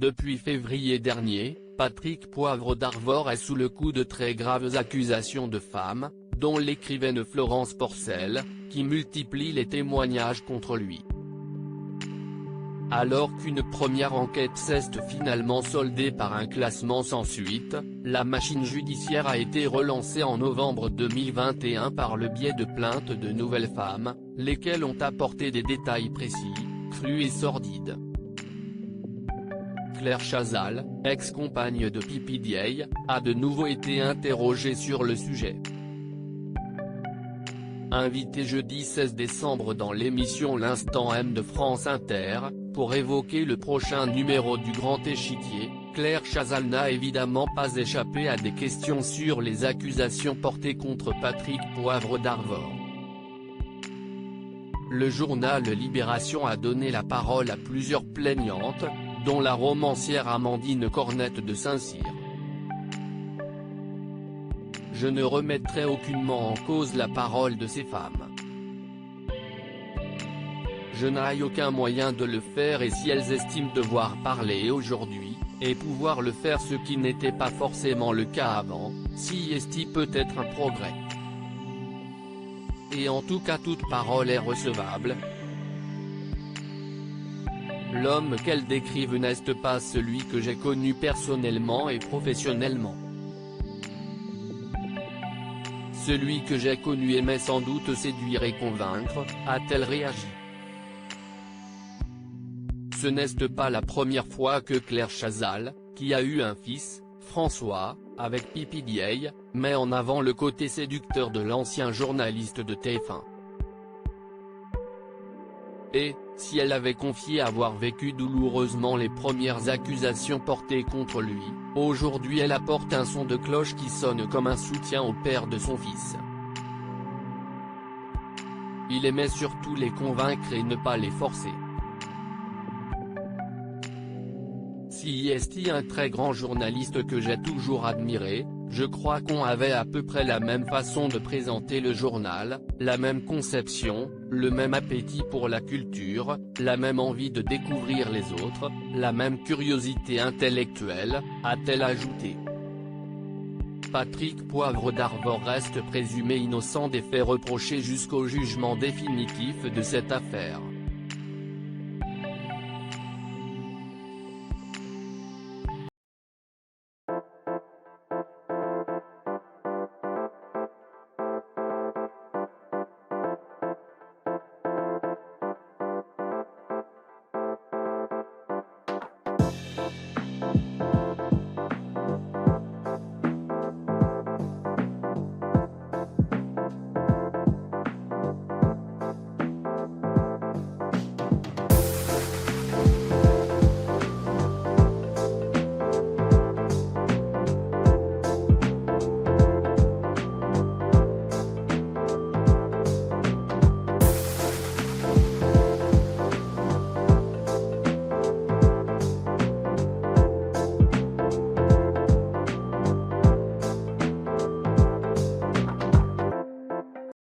Depuis février dernier, Patrick Poivre d'Arvor est sous le coup de très graves accusations de femmes, dont l'écrivaine Florence Porcel, qui multiplie les témoignages contre lui. Alors qu'une première enquête s'est finalement soldée par un classement sans suite, la machine judiciaire a été relancée en novembre 2021 par le biais de plaintes de nouvelles femmes, lesquelles ont apporté des détails précis, crus et sordides. Claire Chazal, ex-compagne de PPDA, a de nouveau été interrogée sur le sujet. Invitée jeudi 16 décembre dans l'émission L'Instant M de France Inter, pour évoquer le prochain numéro du Grand Échiquier, Claire Chazal n'a évidemment pas échappé à des questions sur les accusations portées contre Patrick Poivre d'Arvor. Le journal Libération a donné la parole à plusieurs plaignantes, dont la romancière Amandine Cornette de Saint-Cyr. Je ne remettrai aucunement en cause la parole de ces femmes. Je n'ai aucun moyen de le faire et si elles estiment devoir parler aujourd'hui, et pouvoir le faire ce qui n'était pas forcément le cas avant, si est peut-être un progrès. Et en tout cas toute parole est recevable. L'homme qu'elles décrivent n'est pas celui que j'ai connu personnellement et professionnellement. Celui que j'ai connu aimait sans doute séduire et convaincre, a-t-elle réagi. Ce n'est pas la première fois que Claire Chazal, qui a eu un fils, François, avec PPDA, met en avant le côté séducteur de l'ancien journaliste de TF1. Et, si elle avait confié avoir vécu douloureusement les premières accusations portées contre lui, aujourd'hui elle apporte un son de cloche qui sonne comme un soutien au père de son fils. Il aimait surtout les convaincre et ne pas les forcer. Si est un très grand journaliste que j'ai toujours admiré, je crois qu'on avait à peu près la même façon de présenter le journal, la même conception, le même appétit pour la culture, la même envie de découvrir les autres, la même curiosité intellectuelle, a-t-elle ajouté. Patrick Poivre d'Arvor reste présumé innocent des faits reprochés jusqu'au jugement définitif de cette affaire.